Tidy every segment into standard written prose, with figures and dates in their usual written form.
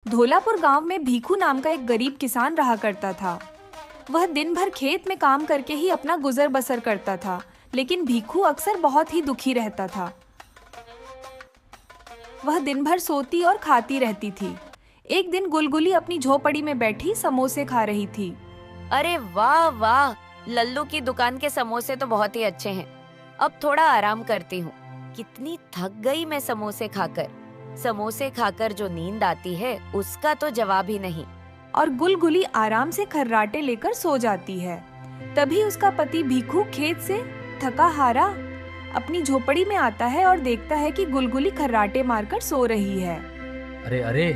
धोलापुर गांव में भीखू नाम का एक गरीब किसान रहा करता था। वह दिन भर खेत में काम करके ही अपना गुजर बसर करता था, लेकिन भीखू अक्सर बहुत ही दुखी रहता था। वह दिन भर सोती और खाती रहती थी। एक दिन गुलगुली अपनी झोपड़ी में बैठी समोसे खा रही थी। अरे वाह वाह, लल्लू की दुकान के समोसे तो बहुत ही अच्छे हैं। अब थोड़ा आराम करती हूँ। कितनी थक गई मैं समोसे खाकर। समोसे खाकर जो नींद आती है उसका तो जवाब ही नहीं। और गुलगुली आराम से खर्राटे लेकर सो जाती है। तभी उसका पति भीखू खेत से थका हारा अपनी झोपड़ी में आता है और देखता है कि गुलगुली खर्राटे मारकर सो रही है। अरे अरे,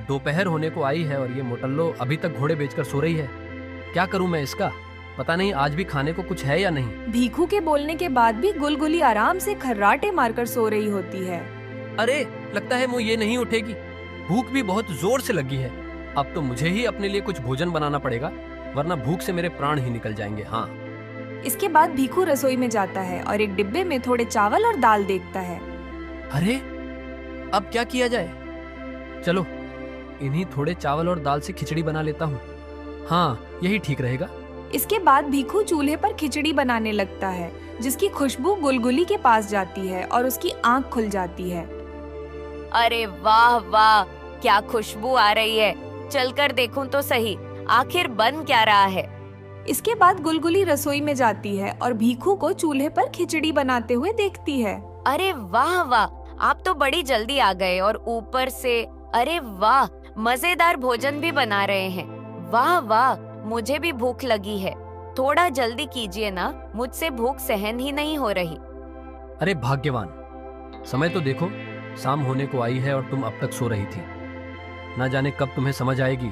दोपहर होने को आई है और ये मोटल्लो अभी तक घोड़े बेचकर सो रही है। क्या करूं मैं इसका? पता नहीं आज भी खाने को कुछ है या नहीं। भीखू के बोलने के बाद भी गुलगुली आराम से खर्राटे मारकर सो रही होती है। अरे, लगता है वो ये नहीं उठेगी। भूख भी बहुत जोर से लगी है। अब तो मुझे ही अपने लिए कुछ भोजन बनाना पड़ेगा, वरना भूख से मेरे प्राण ही निकल जाएंगे। हाँ। इसके बाद भीखू रसोई में जाता है और एक डिब्बे में थोड़े चावल और दाल देखता है। अरे, अब क्या किया जाए? चलो, इन्हीं थोड़े चावल और दाल से खिचड़ी बना लेता हूँ। हाँ, यही ठीक रहेगा। इसके बाद भीखू चूल्हे पर खिचड़ी बनाने लगता है, जिसकी खुशबू गुलगुली के पास जाती है और उसकी आंख खुल जाती है। अरे वाह वाह, क्या खुशबू आ रही है। चलकर देखूं तो सही, आखिर बन क्या रहा है। इसके बाद गुलगुली रसोई में जाती है और भीखू को चूल्हे पर खिचड़ी बनाते हुए देखती है। अरे वाह वाह, आप तो बड़ी जल्दी आ गए और ऊपर से अरे वाह, मजेदार भोजन भी बना रहे हैं। वाह वाह, मुझे भी भूख लगी है। थोड़ा जल्दी कीजिए ना, मुझसे भूख सहन ही नहीं हो रही। अरे भाग्यवान, समय तो देखो, शाम होने को आई है और तुम अब तक सो रही थी। ना जाने कब तुम्हें समझ आएगी।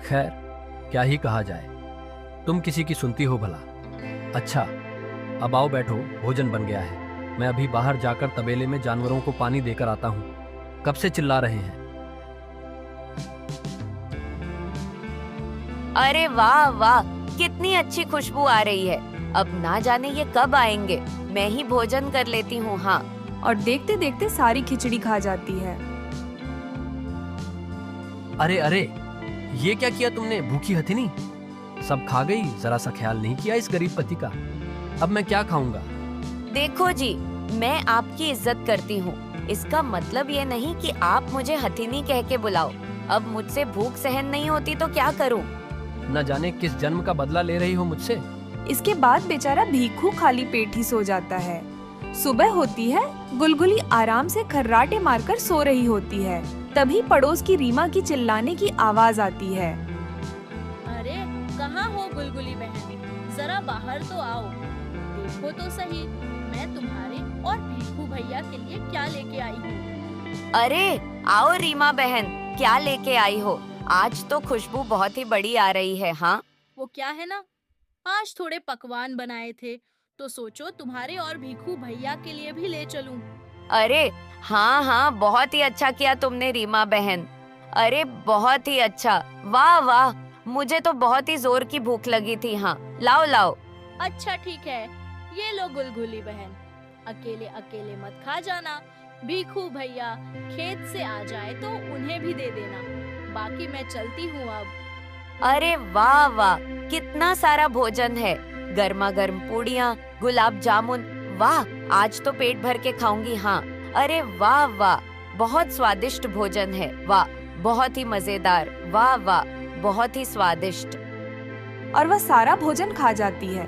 खैर, क्या ही कहा जाए, तुम किसी की सुनती हो भला। अच्छा, अब आओ बैठो, भोजन बन गया है। मैं अभी बाहर जाकर तबेले में जानवरों को पानी देकर आता हूँ। कब से चिल्ला रहे हैं। अरे वाह वाह, कितनी अच्छी खुशबू आ रही है। अब ना जाने ये कब आएंगे। मैं ही भोजन कर लेती हूँ। हाँ। और देखते देखते सारी खिचड़ी खा जाती है। अरे अरे, ये क्या किया तुमने, भूखी हथिनी? सब खा गई, जरा सा ख्याल नहीं किया इस गरीब पति का। अब मैं क्या खाऊंगा? देखो जी, मैं आपकी इज्जत करती हूँ। इसका मतलब ये नहीं कि आप मुझे हथिनी कह के बुलाओ। अब मुझसे भूख सहन नहीं होती तो क्या करूँ? न जाने किस जन्म का बदला ले रही हो मुझसे। इसके बाद बेचारा भीखू खाली पेट ही सो जाता है। सुबह होती है, गुलगुली आराम से खर्राटे मारकर सो रही होती है। तभी पड़ोस की रीमा की चिल्लाने की आवाज आती है। अरे कहाँ हो गुलगुली बहन, जरा बाहर तो आओ। देखो तो सही, मैं तुम्हारे और भीखू भैया के लिए क्या लेके आई हूँ। अरे आओ रीमा बहन, क्या लेके आई हो? आज तो खुशबू बहुत ही बड़ी आ रही है। हाँ, वो क्या है ना, आज थोड़े पकवान बनाए थे तो सोचो तुम्हारे और भीखू भैया के लिए भी ले चलूं। अरे हाँ हाँ, बहुत ही अच्छा किया तुमने रीमा बहन। अरे बहुत ही अच्छा, वाह वाह, मुझे तो बहुत ही जोर की भूख लगी थी। हाँ, लाओ लाओ। अच्छा ठीक है, ये लो गुलगुली बहन, अकेले अकेले मत खा जाना। भीखू भैया खेत से आ जाए तो उन्हें भी दे देना। बाकी मैं चलती हूँ अब। अरे वाह वाह, कितना सारा भोजन है। गर्मा गर्म पूड़ियाँ, गुलाब जामुन। वाह, आज तो पेट भर के खाऊंगी। हाँ, अरे वाह वाह, बहुत स्वादिष्ट भोजन है। वाह, बहुत ही मजेदार। वाह वाह, बहुत ही स्वादिष्ट। और वह सारा भोजन खा जाती है।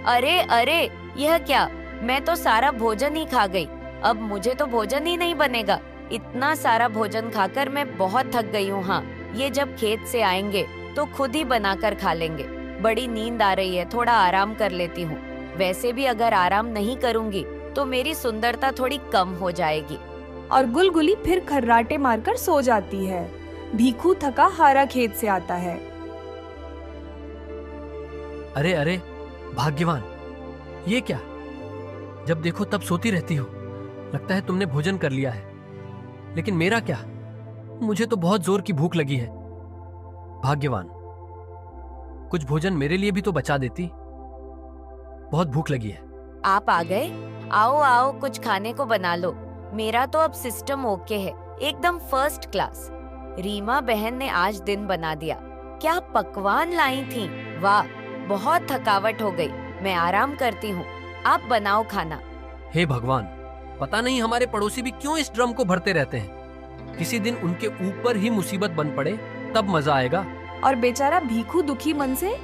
अरे अरे, यह क्या, मैं तो सारा भोजन ही खा गई। अब मुझे तो भोजन ही नहीं बनेगा। इतना सारा भोजन खाकर मैं बहुत थक गई हूँ। हाँ, ये जब खेत से आएंगे तो खुद ही बनाकर खा लेंगे। बड़ी नींद आ रही है, थोड़ा आराम कर लेती हूँ। वैसे भी अगर आराम नहीं करूँगी तो मेरी सुंदरता थोड़ी कम हो जाएगी। और गुलगुली फिर खर्राटे मारकर सो जाती है। भीखू थका हारा खेत से आता है। अरे अरे भाग्यवान, ये क्या, जब देखो तब सोती रहती हो। लगता है तुमने भोजन कर लिया है, लेकिन मेरा क्या? मुझे तो बहुत जोर की भूख लगी है। भाग्यवान, कुछ भोजन मेरे लिए भी तो बचा देती। बहुत भूख लगी है। आप आ गए? आओ आओ, कुछ खाने को बना लो। मेरा तो अब सिस्टम ओके है, एकदम फर्स्ट क्लास। रीमा बहन ने आज दिन बना दिया। क्या पकवान लाई थी, वाह, बहुत थकावट हो गई। मैं आराम करती हूँ, आप बनाओ खाना। हे भगवान, पता नहीं हमारे पड़ोसी भी क्यों इस ड्रम को भरते रहते हैं। किसी दिन उनके ऊपर ही मुसीबत बन पड़े तब मजा आएगा। और बेचारा भीखू दुखी मन से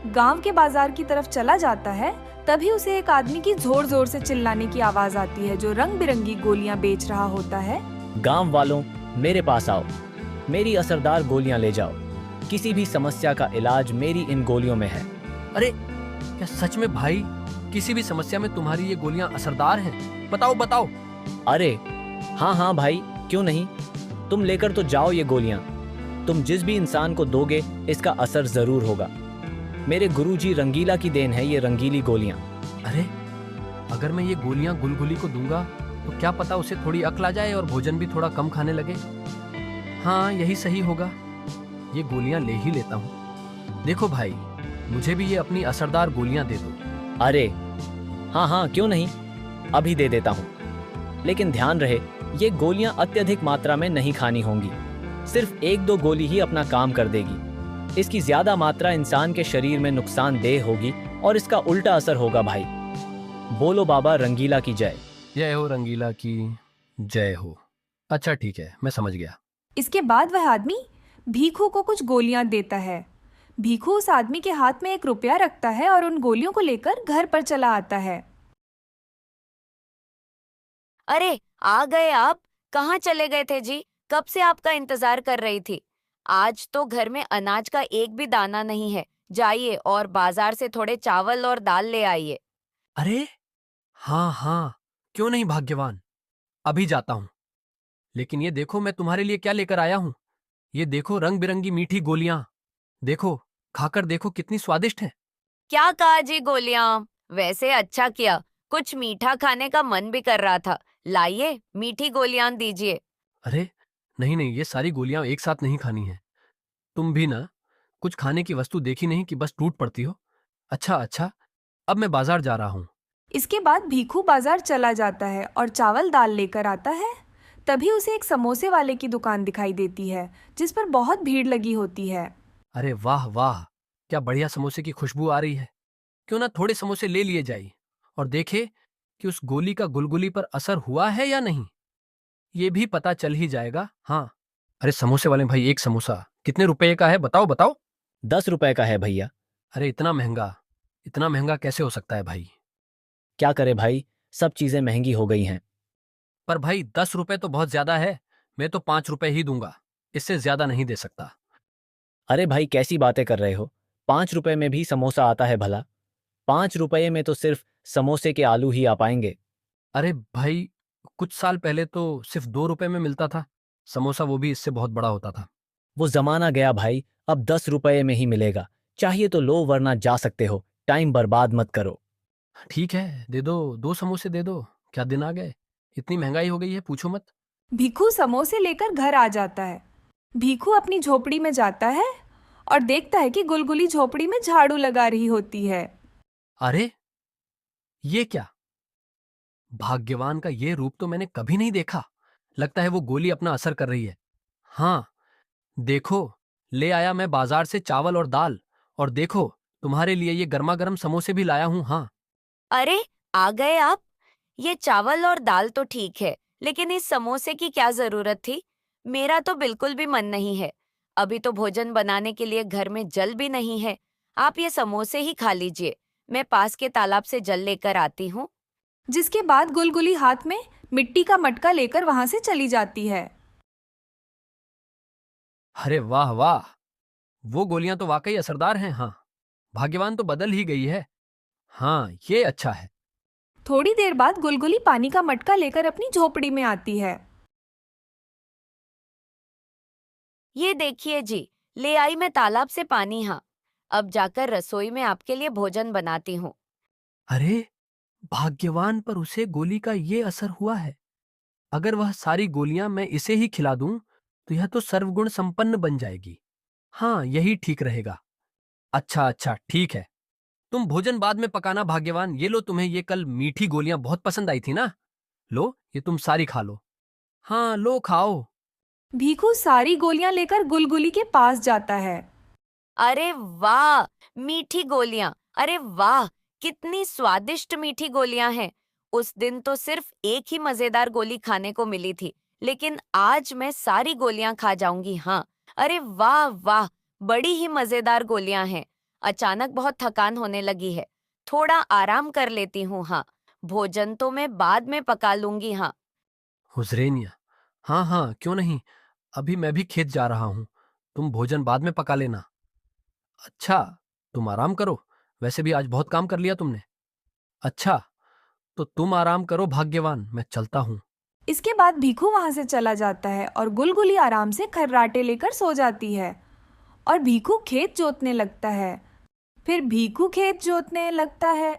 गांव के बाजार की तरफ चला जाता है। तभी उसे एक आदमी की जोर जोर से चिल्लाने की आवाज आती है, जो रंग बिरंगी गोलियां बेच रहा होता है। गांव वालों, मेरे पास आओ, मेरी असरदार गोलियां ले जाओ। किसी भी समस्या का इलाज मेरी इन गोलियों में है। अरे क्या सच में भाई, किसी भी समस्या में तुम्हारी ये गोलियां असरदार हैं? बताओ बताओ। अरे हाँ हाँ भाई, क्यों नहीं, तुम लेकर तो जाओ ये गोलियां। तुम जिस भी इंसान को दोगे इसका असर जरूर होगा। मेरे गुरुजी रंगीला की देन है ये रंगीली गोलियां। अरे अगर मैं ये गोलियां गुलगुली को दूंगा तो क्या पता उसे थोड़ी अक्ल आ जाए और भोजन भी थोड़ा कम खाने लगे। हाँ, यही सही होगा, ये गोलियां ले ही लेता हूँ। देखो भाई, मुझे भी ये अपनी असरदार गोलियां दे दो। अरे हाँ हाँ, क्यों नहीं, अभी दे देता हूँ। लेकिन ध्यान रहे, ये गोलियां अत्यधिक मात्रा में नहीं खानी होंगी। सिर्फ 1-2 गोली ही अपना काम कर देगी। इसकी ज्यादा मात्रा इंसान के शरीर में नुकसानदेह होगी और इसका उल्टा असर होगा भाई। बोलो बाबा रंगीला की जय। जय हो रंगीला की जय हो। अच्छा ठीक है, मैं समझ गया। इसके बाद वह आदमी भीखू को कुछ गोलियां देता है। भीखू उस आदमी के हाथ में 1 रुपया रखता है और उन गोलियों को लेकर घर पर चला आता है। अरे आ गए आप, कहाँ चले गए थे जी? कब से आपका इंतजार कर रही थी। आज तो घर में अनाज का एक भी दाना नहीं है। जाइए और बाजार से थोड़े चावल और दाल ले आइए। अरे हाँ हाँ, क्यों नहीं भाग्यवान, अभी जाता हूँ। लेकिन ये देखो मैं तुम्हारे लिए क्या लेकर आया हूँ। ये देखो रंग बिरंगी मीठी गोलियां। देखो, खाकर देखो कितनी स्वादिष्ट है। क्या कहा जी गोलियां? वैसे अच्छा किया, कुछ मीठा खाने का मन भी कर रहा था। लाइए, मीठी गोलियां दीजिए। अरे नहीं नहीं, ये सारी गोलियां एक साथ नहीं खानी है। तुम भी ना कुछ खाने की वस्तु देखी नहीं कि बस टूट पड़ती हो। अच्छा अच्छा, अब मैं बाजार जा रहा हूँ। इसके बाद भीखू बाजार चला जाता है और चावल दाल लेकर आता है। तभी उसे एक समोसे वाले की दुकान दिखाई देती है, जिस पर बहुत भीड़ लगी होती है। अरे वाह वाह, क्या बढ़िया समोसे की खुशबू आ रही है। क्यों ना थोड़े समोसे ले लिए जाए और देखे कि उस गोली का गुलगुली पर असर हुआ है या नहीं। ये भी पता चल ही जाएगा। हाँ, अरे समोसे वाले भाई, एक समोसा कितने रुपए का है, बताओ बताओ। 10 रुपए का है भैया। अरे इतना महंगा कैसे हो सकता है भाई? क्या करे भाई, सब चीजें महंगी हो गई हैं। पर भाई 10 रुपए तो बहुत ज्यादा है। मैं तो 5 रुपए ही दूंगा, इससे ज्यादा नहीं दे सकता। अरे भाई कैसी बातें कर रहे हो, 5 रुपए में भी समोसा आता है भला। 5 रुपए में तो सिर्फ समोसे के आलू ही आ पाएंगे। अरे भाई, कुछ साल पहले तो सिर्फ 2 रुपए में मिलता था समोसा, वो भी इससे बहुत बड़ा होता था। वो जमाना गया भाई, अब 10 रुपए में ही मिलेगा। चाहिए तो लो, वरना जा सकते हो। टाइम बर्बाद मत करो। ठीक है, दे दो, 2 समोसे दे दो। क्या दिन आ गए, इतनी महंगाई हो गई है, पूछो मत। भीखू समोसे लेकर घर आ जाता है। भीखू अपनी झोपड़ी में जाता है और देखता है कि गुलगुली झोपड़ी में झाड़ू लगा रही होती है। अरे ये क्या, भाग्यवान का ये रूप तो मैंने कभी नहीं देखा। लगता है वो गोली अपना असर कर रही है। हाँ देखो, ले आया मैं बाजार से चावल और दाल, और देखो तुम्हारे लिए ये गर्मा गर्म समोसे भी लाया हूं। हाँ अरे आ गए आप। ये चावल और दाल तो ठीक है, लेकिन इस समोसे की क्या जरूरत थी? मेरा तो बिल्कुल भी मन नहीं है। अभी तो भोजन बनाने के लिए घर में जल भी नहीं है। आप ये समोसे ही खा लीजिए, मैं पास के तालाब से जल लेकर आती हूँ। जिसके बाद गुलगुली हाथ में मिट्टी का मटका लेकर वहां से चली जाती है। अरे वाह वाह, वो गोलियां तो वाकई असरदार हैं। हाँ, भाग्यवान तो बदल ही गई है। हाँ, ये अच्छा है। थोड़ी देर बाद गुलगुली पानी का मटका लेकर अपनी झोपड़ी में आती है। ये देखिए जी, ले आई मैं तालाब से पानी। हाँ, अब जाकर रसोई में आपके लिए भोजन बनाती हूँ। अरे भाग्यवान पर उसे गोली का ये असर हुआ है। अगर वह सारी गोलियां मैं इसे ही खिला दूं तो यह तो सर्वगुण संपन्न बन जाएगी। हाँ, यही ठीक रहेगा। अच्छा अच्छा ठीक है, तुम भोजन बाद में पकाना भाग्यवान। ये लो, तुम्हें ये कल मीठी गोलियां बहुत पसंद आई थी ना, लो ये तुम सारी खा लो। हाँ लो, खाओ। भीखू सारी गोलियां लेकर गुलगुली के पास जाता है। अरे वाह, मीठी गोलियां! अरे वाह, कितनी स्वादिष्ट मीठी गोलियां हैं। उस दिन तो सिर्फ एक ही मजेदार गोली खाने को मिली थी, लेकिन आज मैं सारी गोलियां खा जाऊंगी। हाँ, अरे वाह वाह, बड़ी ही मजेदार गोलियां हैं। अचानक बहुत थकान होने लगी है, थोड़ा आराम कर लेती हूँ। हाँ, भोजन तो मैं बाद में पका लूंगी। हाँ। हुजरेनिया, हाँ हाँ, क्यों नहीं। अभी मैं भी खेत जा रहा हूँ, तुम भोजन बाद में पका लेना। अच्छा, तुम आराम करो, वैसे भी आज बहुत काम कर लिया तुमने। अच्छा, तो तुम आराम करो भाग्यवान, मैं चलता हूँ। इसके बाद भीखू वहां से चला जाता है और गुलगुली आराम से खर्राटे लेकर सो जाती है और भीखू खेत जोतने लगता है। फिर भीखू खेत जोतने लगता है